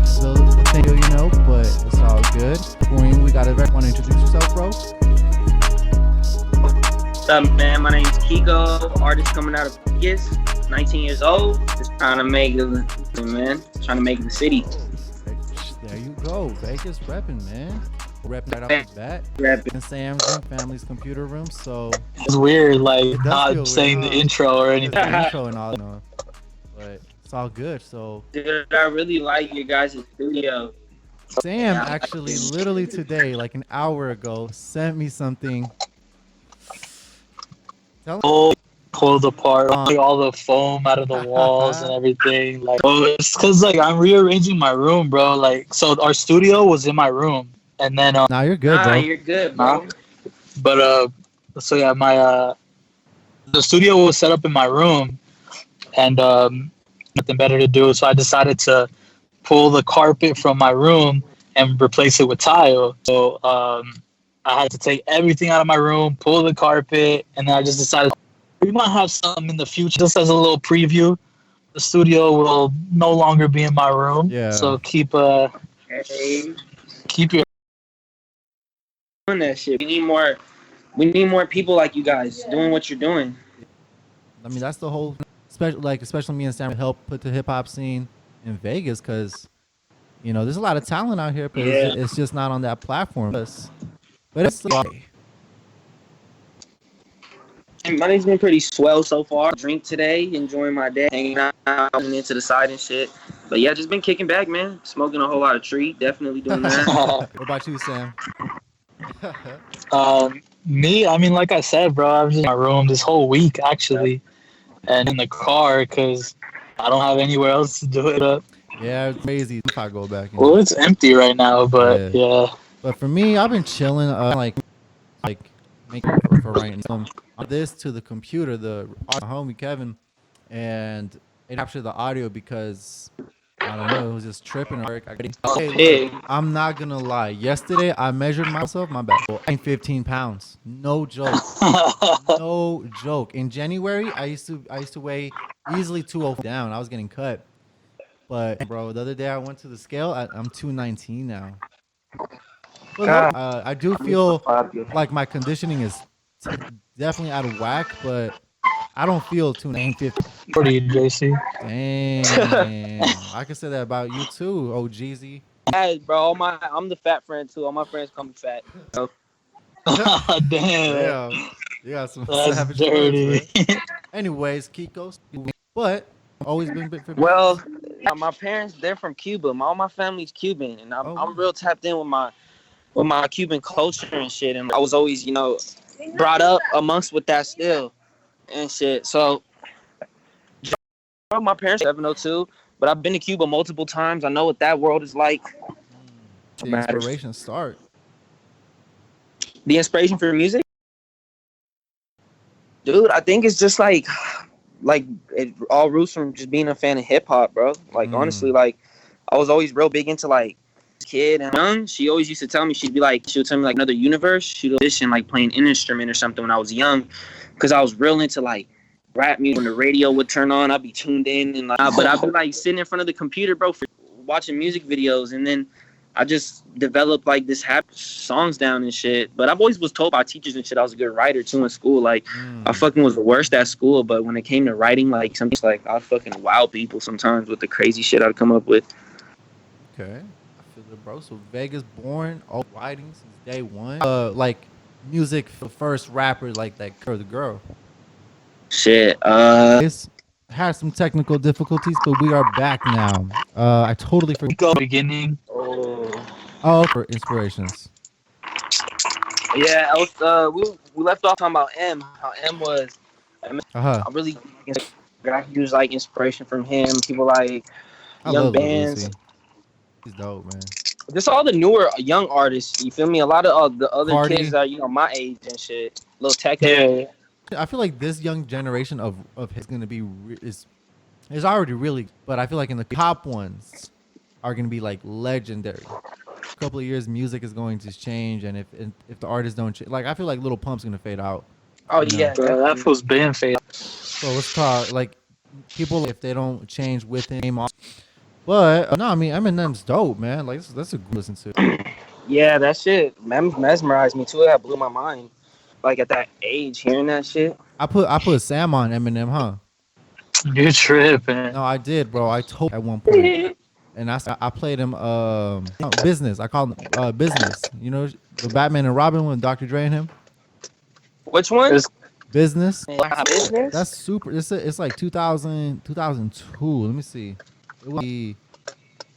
still the thing, you know, but it's all good. Kareem, we got to want to introduce yourself, bro. What's up, man? My name's Kiko, artist coming out of Vegas, 19 years old. Just trying to make it, man. Trying to make it the city. There you go, Vegas repping, man. Repping right off the bat. In Sam's room, family's computer room, so it's weird, like it not saying weird, the intro or anything. The intro and all, you know, but it's all good. So, dude, I really like your guys' studio. Sam actually, literally today, like an hour ago, sent me something. Pulled apart like all the foam out of the walls and everything. Like, it's because like I'm rearranging my room, bro. Like, so our studio was in my room, and then now you're good, bro. You're good, bro. But so yeah, my the studio was set up in my room, and nothing better to do, so I decided to pull the carpet from my room and replace it with tile. So I had to take everything out of my room, pull the carpet, and then I just decided we might have something in the future. Just as a little preview, the studio will no longer be in my room. Yeah. So keep your doing that shit. We need more people like you guys doing what you're doing. I mean, that's the whole especially me and Sam help put the hip hop scene in Vegas, because you know there's a lot of talent out here, but it's just not on that platform. But it's like, my day's been pretty swell so far. Drink today, enjoying my day, hanging out into the side and shit. But yeah, just been kicking back, man. Smoking a whole lot of tree. Definitely doing that. What about you, Sam? Me, I mean, like I said, bro, I was just in my room this whole week actually, and in the car because I don't have anywhere else to do it up. Yeah, it's crazy if I go back. Well, it's empty right now, but yeah. But for me, I've been chilling, like making for writing this to the computer, the homie Kevin, and it captured the audio because I don't know, it was just tripping. Hey, look, I'm not gonna lie. Yesterday, I measured myself. My back, I'm 15 pounds. No joke. No joke. In January, I used to weigh easily 205 down. I was getting cut. But bro, the other day I went to the scale. I'm 219 now. But I do feel like my conditioning is definitely out of whack, but I don't feel 250. What are you, JC? Damn, I can say that about you too, OGZ. Hey, bro, I'm the fat friend too. All my friends call me fat. So. Damn. You got some That's savage dirty. words, anyways, Kiko, but I've always been bit for. Well, my parents, they're from Cuba. All my family's Cuban, and I'm real tapped in with my Cuban culture and shit. And I was always, brought up amongst with that still and shit. So my parents 702, but I've been to Cuba multiple times. I know what that world is like. The inspiration start. The inspiration for music? Dude, I think it's just like it all roots from just being a fan of hip hop, bro. Like honestly, like I was always real big into like kid and young. She always used to tell me, she would tell me like another universe. She'd audition like playing an instrument or something when I was young, because I was real into like rap music. When the radio would turn on, I'd be tuned in, and but I'd be like sitting in front of the computer, bro, watching music videos, and then I just developed like this songs down and shit. But I've always was told by teachers and shit I was a good writer too in school. Like I fucking was the worst at school, but when it came to writing, like something like I'd fucking wow people sometimes with the crazy shit I'd come up with. Okay. Bro, so Vegas born, all writing since day one. Like music for first rapper like that the girl. Shit. Had some technical difficulties, but we are back now. I totally forgot the beginning. Oh, for inspirations. Yeah, I was we left off talking about M. How M was. I really I use like inspiration from him. People like young bands. He's dope, man. Just all the newer young artists, you feel me? A lot of the other Cardi. kids are, my age and shit. Little tech. Yeah. I feel like this young generation of his gonna be is already really, but I feel like in the top ones are gonna be like legendary. A couple of years, music is going to change, and if the artists don't change, like I feel like Lil Pump's gonna fade out. Oh yeah, bro, that feels been fade. So let's talk like people if they don't change with him. But no, I mean Eminem's dope, man. Like that's a good listen to. Yeah, that shit mesmerized me too. That blew my mind. Like at that age, hearing that shit. I put Sam on Eminem, huh? You tripping? No, I did, bro. I told at one point, and I played him business. I called him business. You know the Batman and Robin with Dr. Dre and him. Which one? There's Business. Business. That's super. It's like 2000, 2002. Let me see. It was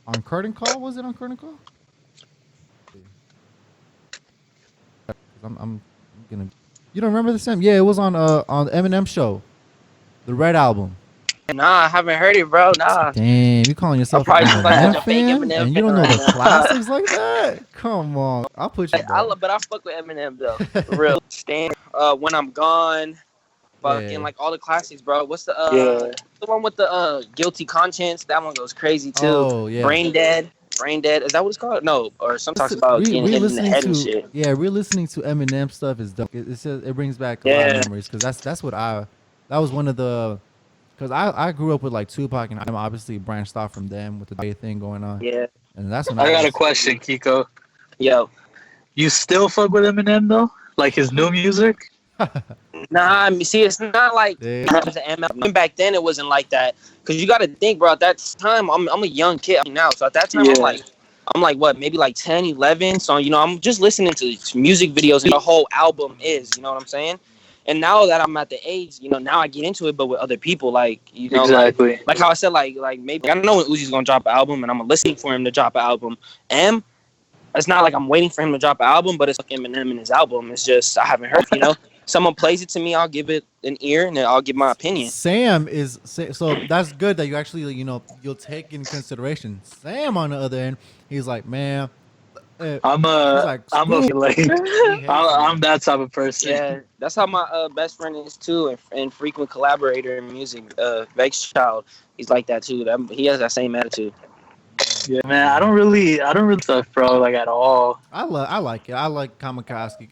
on Curtain Call. Was it on Curtain Call? I'm gonna. You don't remember the Sam? Yeah, it was on the Eminem show, the Red Album. Nah, I haven't heard it, bro. Nah. Damn, you calling yourself an probably just like such Eminem a fake fan, Eminem and you fan don't know right the now. classics like that? Come on, I'll put you. Bro. But I fuck with Eminem though. For real. Stand. When I'm gone. Fucking Yeah. like all the classics, bro. What's the Yeah. the one with the guilty conscience? That one goes crazy too. Oh yeah. Brain dead. Brain dead. Is that what it's called? No. Or some talks about getting hit in the head and shit. Yeah, re-listening to Eminem stuff is dope. It's just, it brings back a lot Yeah. of memories because that's what that was one of the because I grew up with like Tupac and I'm obviously branched off from them with the Dre thing going on. Yeah. And that's when I got a was, question, Kiko. Yo. You still fuck with Eminem though? Like his new music? Nah, I mean, see, it's not like Yeah. back then. It wasn't like that because you got to think, bro. At that time, I'm a young kid now, so at that time, Yeah. I'm like what, maybe like 10, 11. So I'm just listening to music videos and the whole album is, you know what I'm saying? And now that I'm at the age, now I get into it, but with other people, like Exactly. like how I said, like maybe I don't know when Uzi's gonna drop an album, and I'm listening for him to drop an album. It's not like I'm waiting for him to drop an album, but it's like Eminem and his album. It's just I haven't heard. Someone plays it to me, I'll give it an ear, and then I'll give my opinion. Sam is so that's good that you actually you'll take in consideration. Sam on the other end, he's like, man, I'm like, I'm that type of person. Yeah, that's how my best friend is too, and frequent collaborator in music, Vex Child. He's like that too. He has that same attitude. Yeah, man. I don't really stuff, bro, like at all. I like it. I like Kamikaze,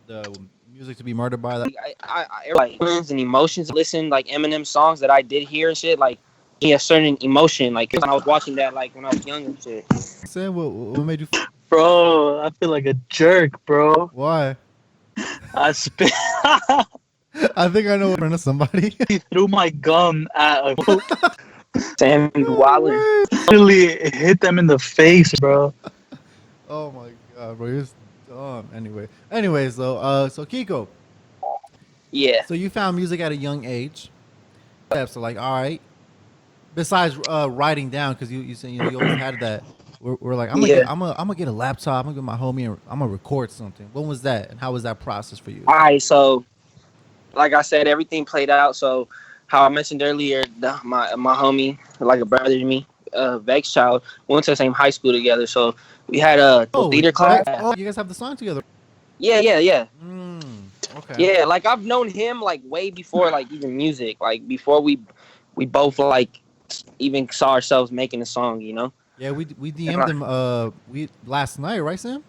the music to be murdered by that. I like feelings and emotions. Listen, like Eminem songs that I did hear and shit. Like he has certain emotion. Like when I was watching that, like when I was young and shit. Sam, what made you? Bro, I feel like a jerk, bro. Why? I spit. I think I know in front of somebody. He threw my gum at a Sam Wallin. really hit them in the face, bro. Oh my god, bro, you're dumb. Anyways, though, so Kiko, Yeah. so you found music at a young age. So like, all right. Besides writing down, because you said you always had that. We're like, I'm gonna get a laptop. I'm gonna get my homie, and I'm gonna record something. When was that, and how was that process for you? All right, so like I said, everything played out. So how I mentioned earlier, my homie, like a brother to me, Vex Child, we went to the same high school together. So we had a theater class. Oh, you guys have the song together. Yeah. Okay. Yeah, like I've known him like way before like even music. Like before we both like even saw ourselves making a song. Yeah, we DM'd him last night, right, Sam?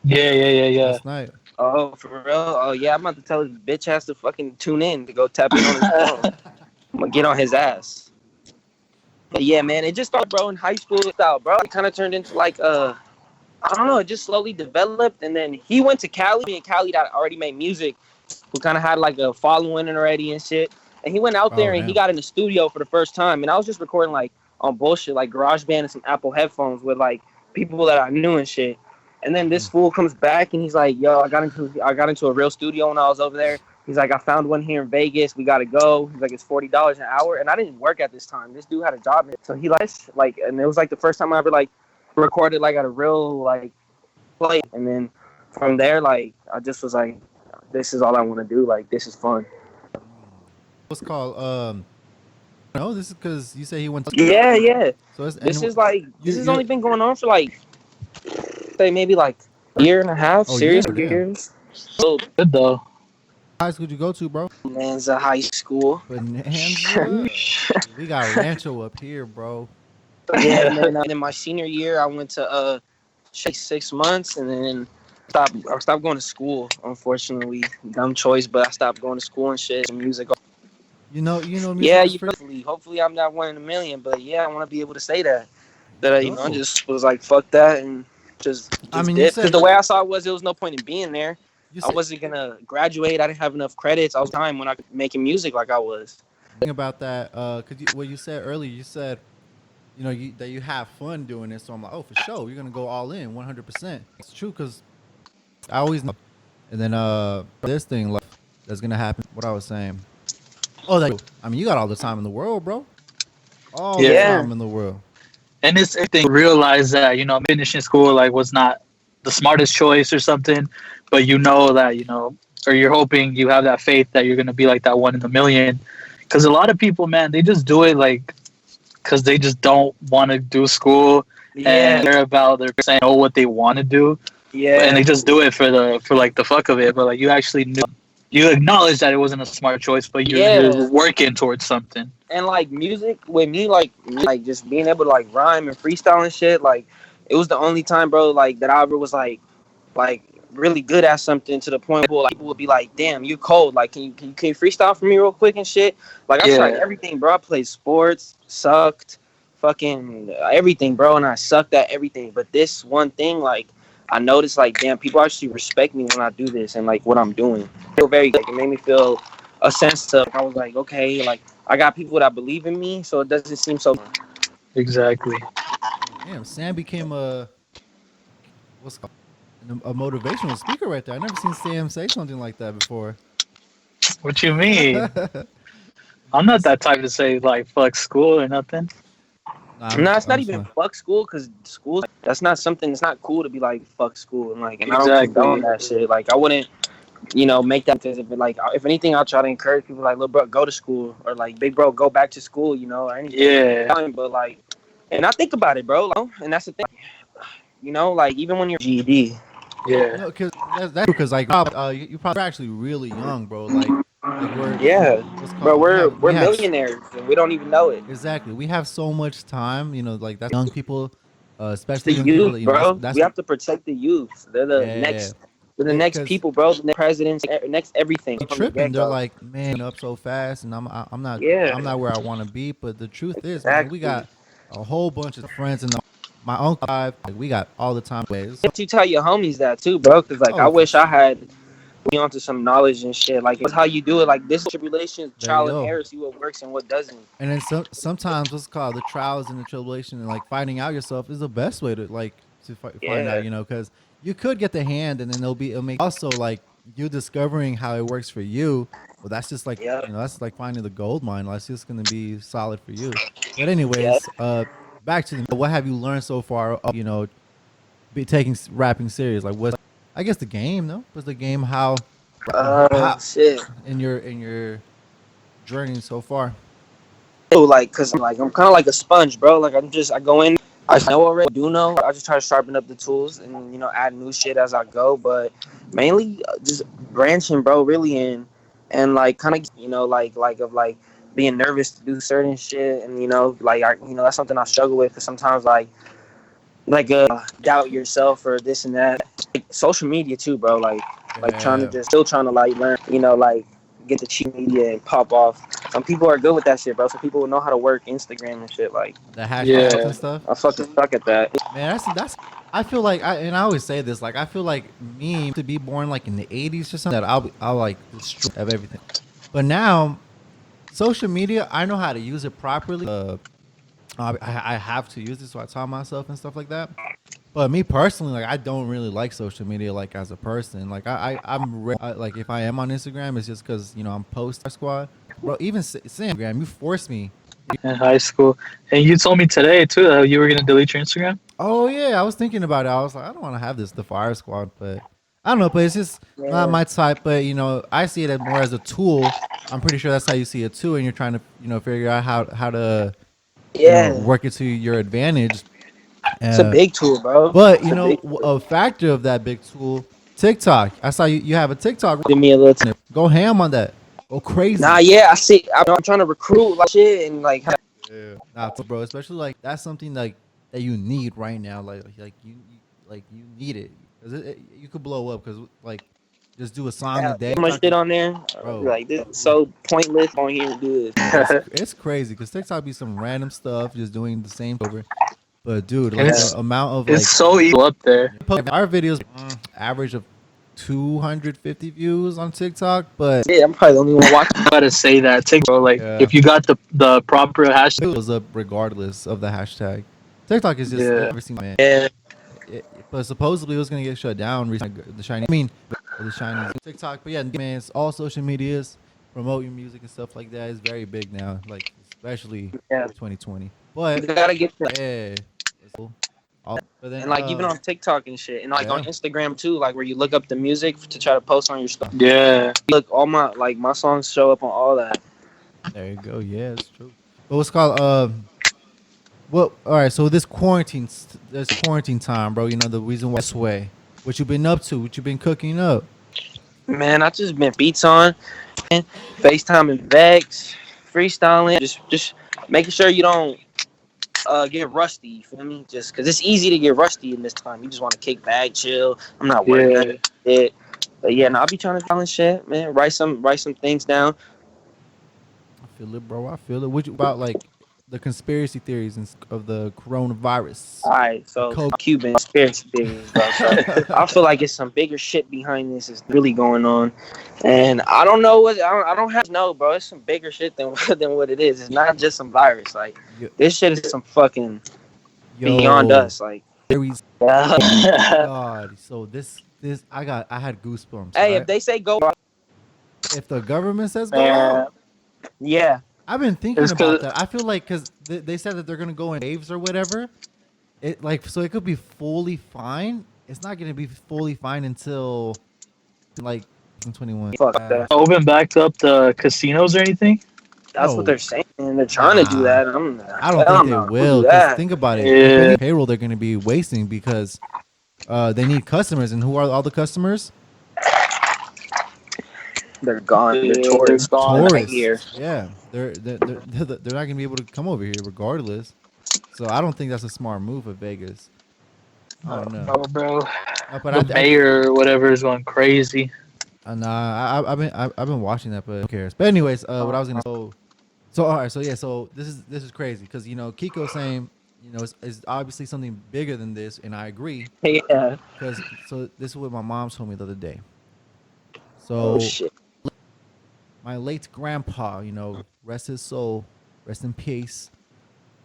Yeah. Last night. Oh, for real? Oh yeah, I'm about to tell his bitch ass to fucking tune in to go tap in on his phone. I'm gonna get on his ass. But yeah, man, it just started, bro, in high school style, bro. It kind of turned into like I don't know, it just slowly developed, and then he went to Cali, and Cali that already made music, who kind of had like a following already and shit. And he went out there and he got in the studio for the first time, and I was just recording like on bullshit, like GarageBand and some Apple headphones with like people that I knew and shit. And then this fool comes back and he's like, "Yo, I got into a real studio when I was over there." He's like, "I found one here in Vegas. We gotta go." He's like, "It's $40 an hour," and I didn't work at this time. This dude had a job, so he like, and it was like the first time I ever like recorded like at a real like place. And then from there, like, I just was like, "This is all I want to do. Like, this is fun." What's called no, this is because you say he went to Yeah. So This has only been going on for like say maybe like a year and a half. Serious years. So Good though. high school did you go to, bro? Bonanza High School. Bonanza. We got Rancho up here, bro. Yeah, and then in my senior year, I went to 6 months, and then I stopped going to school. Unfortunately, dumb choice, but I stopped going to school and shit and music. Yeah, music is free. hopefully I'm not one in a million, but yeah, I want to be able to say that. Let's That I go. just was like, fuck that, and I just mean, you did. Because said the way I saw it was, there was no point in being there. you I said wasn't gonna graduate. I didn't have enough credits. I was time when I could making music like I was. about that because what you said earlier. You said that you have fun doing it. So I'm like, oh, for sure, you're gonna go all in, 100%. It's true because I always know. And then this thing like that's gonna happen. What I was saying. Oh, I mean, you got all the time in the world, bro. All the Yeah. Yeah, time in the world. And it's a thing. Realize that finishing school like was not the smartest choice or something, but that or you're hoping you have that faith that you're gonna be like that one in a million. Because a lot of people, man, they just do it like because they just don't want to do school and yeah, they're saying know what they want to do, and they yeah, just do it for like the fuck of it. But like you actually knew, you acknowledge that it wasn't a smart choice, but you're yeah. working towards something. And like music with me, like just being able to like rhyme and freestyle and shit. Like it was the only time, bro, like that I ever was like really good at something to the point where like people would be like, "Damn, you cold. Like, can you freestyle for me real quick and shit?" Like I tried Yeah, everything, bro. I played sports, sucked, fucking everything, bro, and I sucked at everything. But this one thing, like, I noticed, like, damn, people actually respect me when I do this and like what I'm doing. I feel very good. It made me feel a sense of. I was like, okay, like I got people that believe in me, so it doesn't seem so. exactly. Damn, Sam became what's it called a motivational speaker right there. I never seen Sam say something like that before. What you mean? nah, I'm not that type to say like fuck school or nothing. No, it's I'm not just even like, fuck school because school that's not something. It's not cool to be like fuck school and I don't condone Exactly. that shit. Like I wouldn't, make that because if anything, I'll try to encourage people like, little bro, go to school or like big bro, go back to school, or anything. Yeah. But like, and I think about it, bro. Like, and that's the thing, like even when you're GED, Yeah. no, because that's because like you probably actually really young, bro. Like yeah, what's it bro, called we we're have millionaires and we don't even know it. exactly we have so much time. Like that's young people, It's especially the young people. youth, That, bro. that's We have to protect the youth. They're the yeah, next. They're the next because people, bro. The next presidents, next everything they from the tripping. get They're go. like, man, up so fast, and Yeah, I'm not where I want to be. But the truth is, man, we exactly. got a whole bunch of friends, and my uncle, like, we got all the time. Ways. You tell your homies that too, bro. Because like I Oh, for wish I sure. had me onto some knowledge and shit. Like it's how you do it. Like this tribulation, There you trial and go. error. See what works and what doesn't. And then sometimes what's called the trials and the tribulation and like finding out yourself is the best way to find out, Yeah, because you could get the hand and then it'll make also like you discovering how it works for you. Well, that's just like, yeah, that's like finding the gold mine. That's just going to be solid for you. But yeah. anyways, back to what have you learned so far, be taking rapping serious? Like what's, I guess the game, no? Was the game how Shit. in your journey so far? So like, cause like I'm kind of like a sponge, bro. Like I go in. I know already, do know. I just try to sharpen up the tools and add new shit as I go. But mainly just branching, bro. Really and like kind of like being nervous to do certain shit and like that's something I struggle with because sometimes doubt yourself or this and that. Like, social media too, bro. Like trying to Yeah. just still trying to like learn, like get the cheap media and pop off. Some people are good with that shit, bro. Some people know how to work Instagram and shit. Like The hashtags and Yeah. stuff. I fucking suck at that. Man, that's. I feel like and I always say this. Like I feel like me to be born like in the '80s or something that I'll like destroy of everything. But now, social media, I know how to use it properly. I have to use it, so I taught myself and stuff like that. But me personally, like I don't really like social media, like as a person. Like like if I am on Instagram, it's just because I'm post squad, bro. Even Instagram, you force me. In high school, and you told me today too that you were gonna delete your Instagram. Oh yeah, I was thinking about it. I was like, I don't want to have the fire squad, but I don't know. But it's just not Yeah. my type. But I see it as more as a tool. I'm pretty sure that's how you see it too, and you're trying to figure out how to Yeah. work it to your advantage. It's a big tool, bro. But It's a big a factor of that big tool, TikTok. I saw you have a TikTok. Give me a little Go ham on that. Go Nah, crazy. yeah, I see. I'm trying to recruit like shit and like Yeah. Nah, bro. Especially like that's something like that you need right now. Like you need it because you could blow up because like just do a song a day. So much shit on there. Bro. Like this is so pointless on here to do this. It's crazy because TikTok be some random stuff, just doing the same over. But dude, like the amount of like It's so evil up there. our videos average of 250 views on TikTok, but Yeah, I'm probably the only one watching. I gotta say that TikTok, like Yeah. if you got the proper it hashtag, was up regardless of the hashtag. TikTok is just Yeah. never seen, man. Yeah, But supposedly it was gonna get shut down recently. The Chinese TikTok. But yeah, man, it's all social medias promote your music and stuff like that. It's very big now, like especially Yeah. 2020. you But gotta get that. yeah, it's cool. But then, And like even on TikTok and shit, and like on yeah. Instagram too, like where you look up the music to try to post on your stuff. yeah. Look, all my songs show up on all that. There you go. Yeah, it's true. But what's called well, all right. So this quarantine time, bro. You know the reason why this way. What you been up to? What you been cooking up? Man, I just been beats on, FaceTime and Vex, freestyling, just making sure you don't get rusty. You feel me? Just because it's easy to get rusty in this time. You just want to kick back, chill. I'm not worried about it. But yeah, I'll be trying to balance shit, man. Write some things down. I feel it, bro. I feel it. What you about like the conspiracy theories of the coronavirus? All right, so Cuban conspiracy theories, bro. So I feel like it's some bigger shit behind this is really going on, and I don't know what I don't have to know, bro. It's some bigger shit than what it is. It's not just some virus. Like this shit is some fucking beyond us. Like theories. yeah. God. So this I had goosebumps. Hey, right? if they say go, if the government says go out, yeah. I've been thinking It's about that. I feel like because they said that they're gonna go in waves or whatever. It like so it could be fully fine. It's not gonna be fully fine until like 2021. Fuck that. Open back up the casinos or anything? That's No. what they're saying. They're trying to do that. I don't hell think no. they will. Do 'Cause that. think about it. Yeah. If any payroll they're gonna be wasting because they need customers, and who are all the customers? They're gone. Yeah, They're tourists. they're gone. Right Tourists. here. Yeah, they're not gonna be able to come over here regardless. So I don't think that's a smart move of Vegas. I don't know. Oh, bro. But The mayor or whatever is going crazy. nah, I've been watching that, but who cares? But anyways, what I was gonna so all right, so yeah, so this is crazy because you know Kiko saying you know it's obviously something bigger than this, and I agree Yeah. because so this is what my mom told me the other day. Oh So shit. my late grandpa, you know, rest his soul, rest in peace.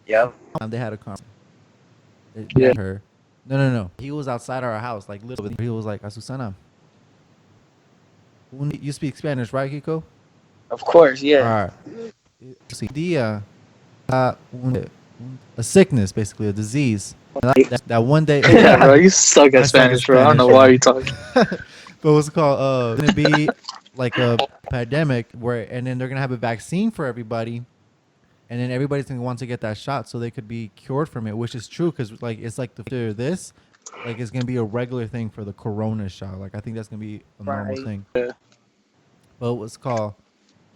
Yep. They had a conversation. Yeah. Her. No. He was outside our house, like literally. He was like, "Asusana, you speak Spanish, right, Kiko?" Of course. Yeah. All right. See, dia, a sickness, basically a disease. That one day. Yeah, bro, you suck I at suck at Spanish, bro. I don't know Spanish, why bro. you're talking. But what's it called? Gonna be like a pandemic where, and then they're gonna have a vaccine for everybody, and then everybody's gonna want to get that shot so they could be cured from it, which is true because like it's like this, like it's gonna be a regular thing for the corona shot. Like I think that's gonna be a normal Right. thing. Yeah. But what's called?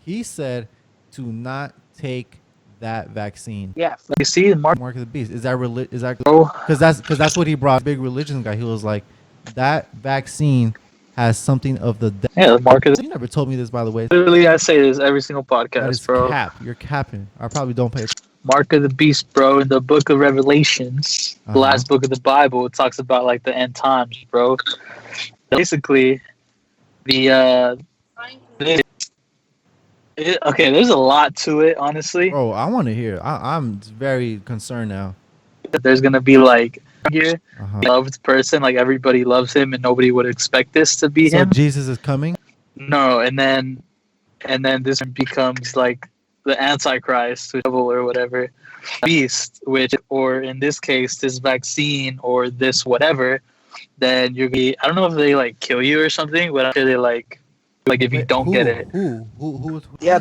He said to not take that vaccine. Yeah. You see, Mark, Mark of the beast. Is that is that bro. because that's what he brought. Big religion guy. He was like, that vaccine has something of the. Yeah, Mark of the. You never told me this, by the way. Literally, I say this every single That podcast, is bro. cap. You're capping. I probably don't pay. Mark of the beast, bro. In the book of Revelations, the last book of the Bible, it talks about like the end times, bro. Basically, okay, there's a lot to it, honestly. Bro, I want to hear. I'm very concerned now. There's gonna be like here, Uh-huh. loved person, like everybody loves him, and nobody would expect this to be So him. Jesus is coming. No, and then this becomes like the Antichrist, the devil or whatever, beast, which, or in this case, this vaccine or this whatever, then you're gonna be, I don't know if they like kill you or something, but I'm sure they like if you Wait, don't get it. Who? Yeah.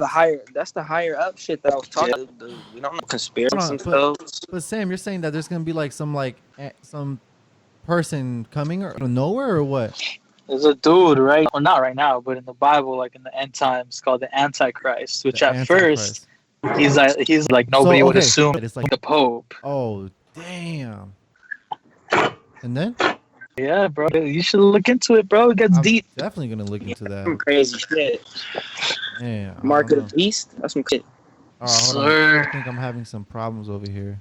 That's the higher up shit that I was talking about. Dude. We don't know conspiracy Hold on, stuff. But Sam, you're saying that there's gonna be like some some person coming or nowhere or what? There's a dude, right? Well, not right now, but in the Bible, like in the end times, called the Antichrist, which The at Antichrist. first he's like nobody would okay, assume it's like the Pope. Oh damn. And then Yeah, bro. You should look into it, bro. It gets I'm deep. definitely gonna look into Some that. crazy shit. Man, I Mark don't of know. the Beast. That's some shit. All right, hold on. Sir. I think I'm having some problems over here.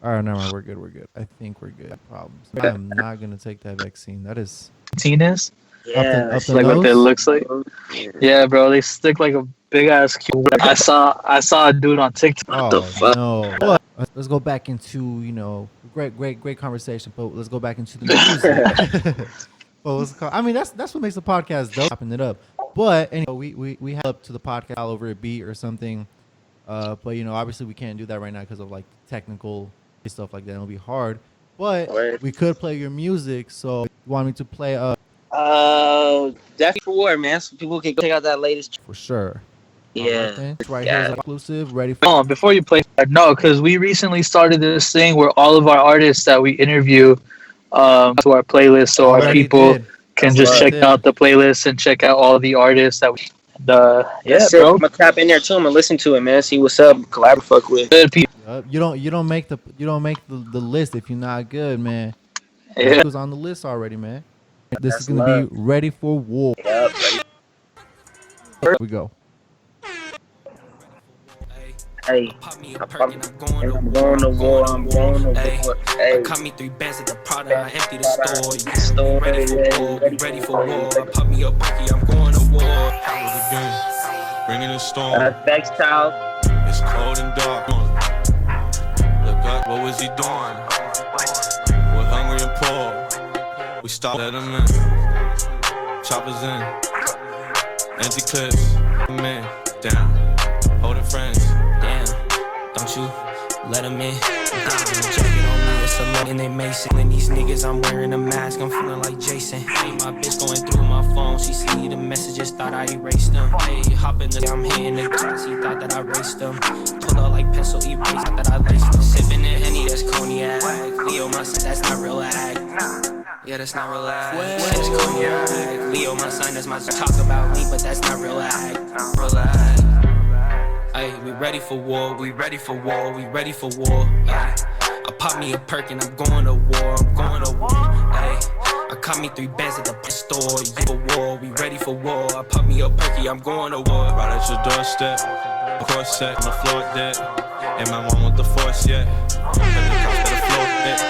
All right, never mind. We're good. We're good. I think we're good. Problems. I am not gonna take that vaccine. That is Martinez. Yeah, up It's the like what that nose. looks like. Yeah, bro. They stick like a big ass cube. I saw a dude on TikTok. Oh the fuck? no! But let's go back into great conversation. But let's go back into the music. Well, what's it called? I mean, that's what makes the podcast dope. Chopping it up. But anyway, we have up to the podcast all over a beat or something. But obviously we can't do that right now because of like technical stuff like that. It'll be hard. But we could play your music. So you want me to play Definitely for War, man. So people can go check out that latest. for sure. Yeah. It's right Yeah. here is exclusive, ready for Hold on, before you play, no, because we recently started this thing where all of our artists that we interview to our playlist, so our Already people did. can That's just what I check did. out the playlist and check out all the artists that we. Yeah, That's it. bro. I'm gonna tap in there too. I'm gonna listen to it, man. See what's up. Collaborate, fuck with. Good people. You don't make the list if you're not good, man. Yeah. It was on the list already, man. This is That's gonna be ready for war. Yep. Here we go. Hey, I'm going to war. I'm going to war. Hey, Caught me 3 bands at the Prada, I empty the store. Yeah, we ready for war, we ready for war. Pop me a Perky, I'm going to war. Again, bringing the storm. Thanks, child. It's cold and dark. Look up, what was he doing? We're hungry and poor. We stopped at him in. Choppers in. Empty clips. Man, down. Holding friends. Damn, don't you let them in. Jacket on me, it's a look and they Mason. And these niggas, I'm wearing a mask, I'm feeling like Jason. Hey, my bitch going through my phone, she see the messages, thought I erased them. Hey, hop in the, I'm hitting the gas, he thought that I raced them. Pull out like pencil erase, thought that I laced them. Sipping in Henny, that's cognac. Leo, my son, that's not real act. Yeah, that's not real act. That's cognac. Leo, my son, that's my talk about me, but that's not real act. Real act. Ay, we ready for war, we ready for war, we ready for war. Ay, I pop me a perk and I'm going to war, I'm going to war. Ay, I caught me 3 bands at the store, you for war, we ready for war. I pop me a perky, I'm going to war. Right at your doorstep. Corset on the floor dead. And my mom with the force yet. Heard the cops better floor it. I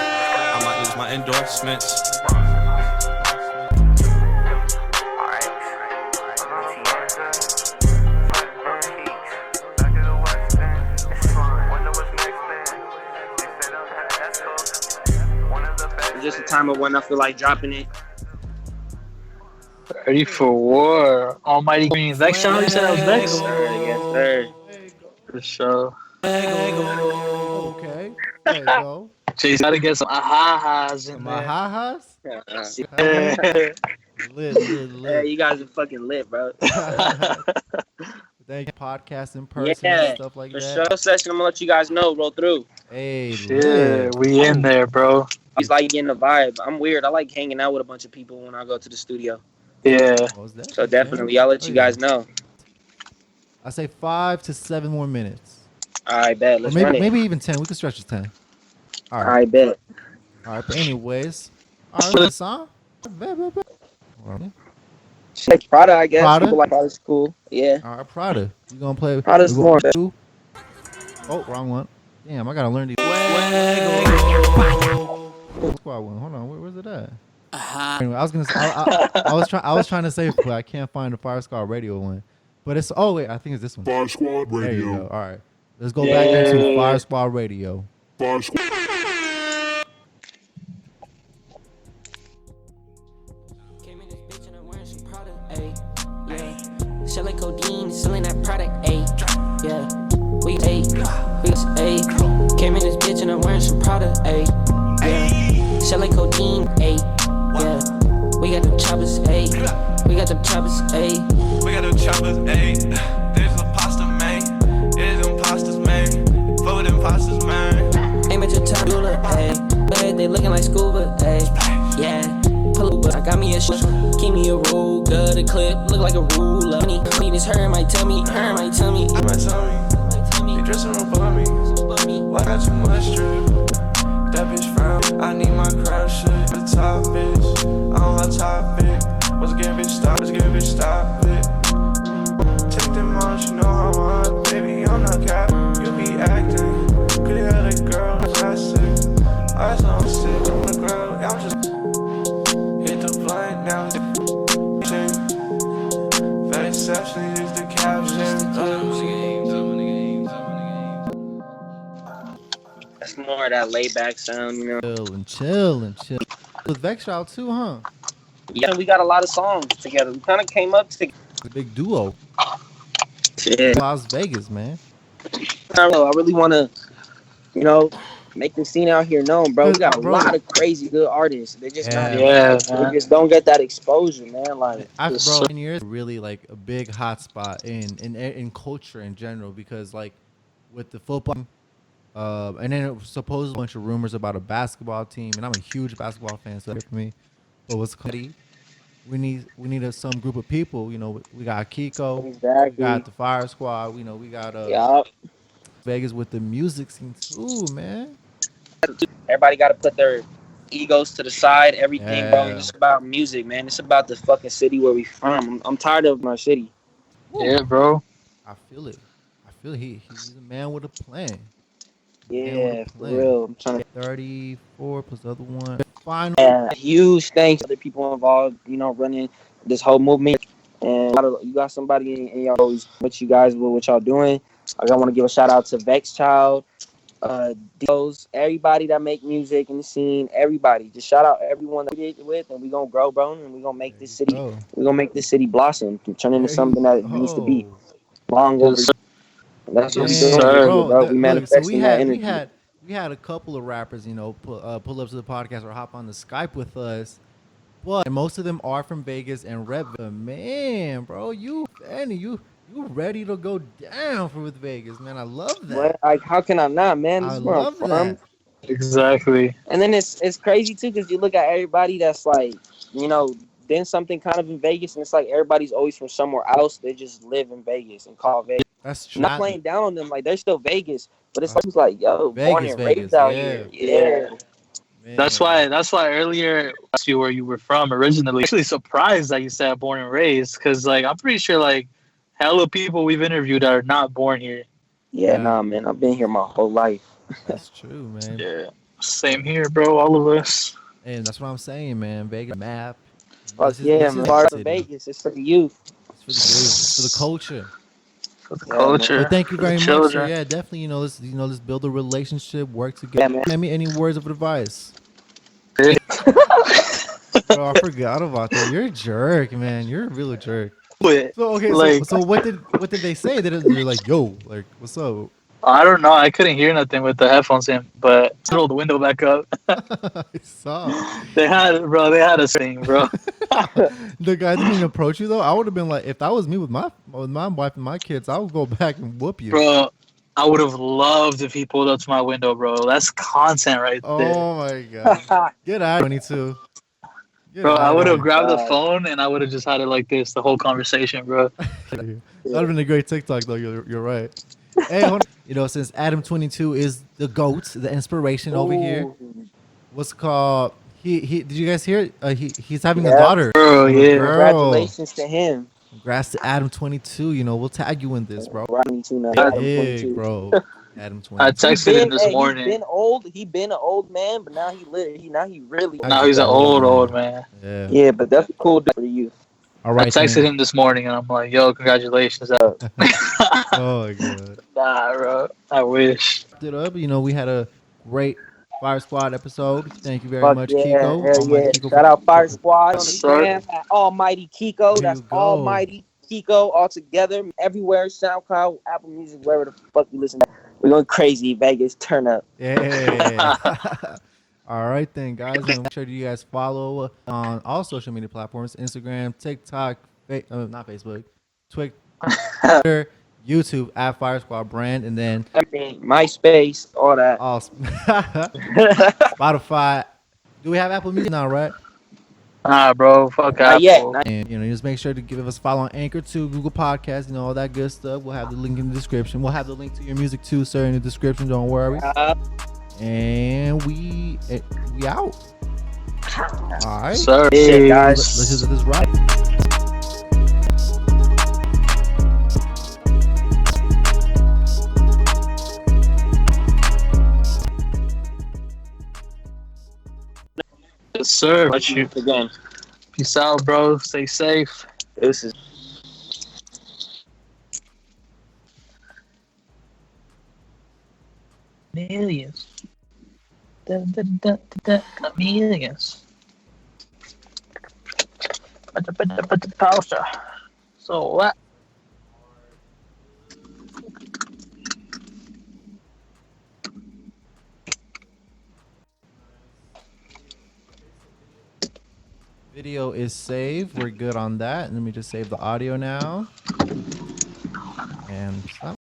might lose my endorsements. Just a time of when I feel like dropping it. Ready for war. Almighty Green. Vex channel, you said that was Vex? Yes, sir. For sure. Okay. There you go. Jay's gotta get some ahahas in My there. ha-has? Yeah. Lit. Hey, you guys are fucking lit, bro. Thank you. Podcast in person Yeah, and stuff like for that. show session, I'm gonna let you guys know. Roll through. Hey, Yeah, lit. we in there, bro. He's like getting the vibe. I'm weird. I like hanging out with a bunch of people when I go to the studio. Yeah. What was that? So definitely, I'll let you guys know. I say 5 to 7 more minutes. All right, bet. Or Let's run it. maybe even 10. We could stretch to 10. All All right. right, bet. All right. But anyways, all right. The song. Hold on. Like Prada, I guess. Prada? People like Prada's cool. Yeah. All right. Prada. You gonna play? Prada's we more. gonna- Oh, wrong one. Damn, I gotta learn these. Squad one. Hold on. Where's it at? Anyway, I was gonna. I was trying to say, but I can't find the Fire Squad Radio one. But it's. Oh wait, I think it's this one. Fire Squad Radio. There you go. All right. Let's go back into Fire Squad Radio. Fire Squad. Came in this bitch and I'm wearing some product, ayy, yeah. Selling codeine, selling that product, ayy, yeah. We ayy, came in this bitch and I'm wearing some product, ayy, yeah. Selling codeine, ayy, yeah. We got the choppers, ayy, we got the choppers, ayy. We got them choppers, ayy. There's a pasta, man. There's imposters, man. Vote imposters, man. Aim at your top ruler, ayy. But they looking like scuba, ayy, yeah. Pull up, I got me a shit. Keep me a roll, good a clip, look like a ruler. Me this her might tell me, her might tell me. My tummy, you dressing up for me. Why got too much drip? That bitch frown. I need my crowd shit. The top bitch. sit on the ground, I'm just hit the blunt now. Exception is the caption. That's more of that laid back sound, you know. Chill. With Vex out too, huh? Yeah, we got a lot of songs together. We kind of came up together. The big duo. Yeah. Las Vegas, man. I don't know. I really want to, you know, make the scene out here known, bro. We got a lot of crazy good artists. They just they just don't get that exposure, man. Like, bro, 10 years really like a big hot spot in culture in general, because like with the football, and then it was supposedly a bunch of rumors about a basketball team, and I'm a huge basketball fan, so that's for me. But what's crazy? We need some group of people. You know, we got Kiko, we got the Fire Squad. You know, we got Vegas with the music scene too, man. Everybody got to put their egos to the side. Everything, bro. It's about music, man. It's about the fucking city where we from. I'm tired of my city. Yeah, bro. I feel it. He's a man with a plan. Yeah, for real. I'm trying to 34 plus the other one. Final. And huge thanks to the people involved, you know, running this whole movement. And you got somebody in y'all, what you guys with what y'all doing. I want to give a shout out to Vex Child, Dios, everybody that make music in the scene, everybody. Just shout out everyone that we did with, and we gonna grow, bro, and we gonna make this city. We gonna make this city blossom, turn into something that it needs to be. Long over. That's what we doing, bro. We manifesting that energy. We had a couple of rappers, you know, pull up to the podcast or hop on the Skype with us, but most of them are from Vegas and rep. Man, bro, you ready to go down with Vegas, man? I love that. What? Like, how can I not, man? This is where I'm from. Exactly. And then it's crazy too, because you look at everybody that's like, you know, done something kind of in Vegas, and it's like everybody's always from somewhere else. They just live in Vegas and call Vegas. That's true. Not playing down on them, like they're still Vegas, but it's like yo, Vegas, born and raised out here. Yeah. Man. That's why earlier I asked you where you were from originally. I'm actually surprised that you said born and raised, because like I'm pretty sure like hella people we've interviewed are not born here. Yeah, nah, man, I've been here my whole life. That's true, man. Yeah, same here, bro. All of us. And that's what I'm saying, man. Vegas map. Fuck yeah, man. Part of Vegas. It's for the youth. It's for the youth. It's for the culture. For the culture. But thank you very much. So, yeah, definitely. You know, let's build a relationship, work together. Yeah, man. Any words of advice? Bro, I forgot about that. You're a jerk, man. You're a real jerk. So okay, like, so what did they say? They're like, yo, like, what's up? I don't know. I couldn't hear nothing with the headphones in, but I rolled the window back up. I saw. They had a thing, bro. The guy didn't even approach you though. I would have been like, if that was me with my wife and my kids, I would go back and whoop you. Bro, I would have loved if he pulled up to my window, bro. That's content right there. Oh my god. Get out, 22. Bro, I would have grabbed the phone and I would have just had it like this the whole conversation, bro. That would have been a great TikTok though. You're right. Hey, hold on. You know, since Adam 22 is the GOAT, the inspiration over here. What's it called? He did you guys hear it? He's having a daughter. Bro, yeah. Congratulations to him. Congrats to Adam 22. You know, we'll tag you in this, bro. Big, bro. Adam 22. I texted him this morning. He been an old man, but now he's an old man. Yeah, but that's cool for you. All right, I texted him this morning and I'm like, yo, congratulations. Oh my god. Nah, bro. I wish. You know, we had a great Fire Squad episode. Thank you very much, Kiko. Kiko. Shout out Fire Squad on Instagram at Almighty Kiko. That's Almighty Kiko all together. Everywhere, SoundCloud, Apple Music, wherever the fuck you listen to. We're going crazy, Vegas. Turn up. Yeah. All right then, guys. Make sure you guys follow on all social media platforms: Instagram, TikTok, not Facebook, Twitter, YouTube at Fire Squad Brand, and then MySpace, all that. Spotify. Do we have Apple Music now, right? Nah, bro. Fuck Apple. Not and you know, just make sure to give us a follow on Anchor too, Google Podcasts, you know, all that good stuff. We'll have the link in the description. We'll have the link to your music too, sir, in the description. Don't worry. And we out. All right. Sorry, guys. Let's just do this right. Yes, sir. Let you. Again, Peace out, bro. Stay safe. this is. Chameleons. Chameleons. Poster. So what? Video is saved. We're good on that. Let me just save the audio now. And stop.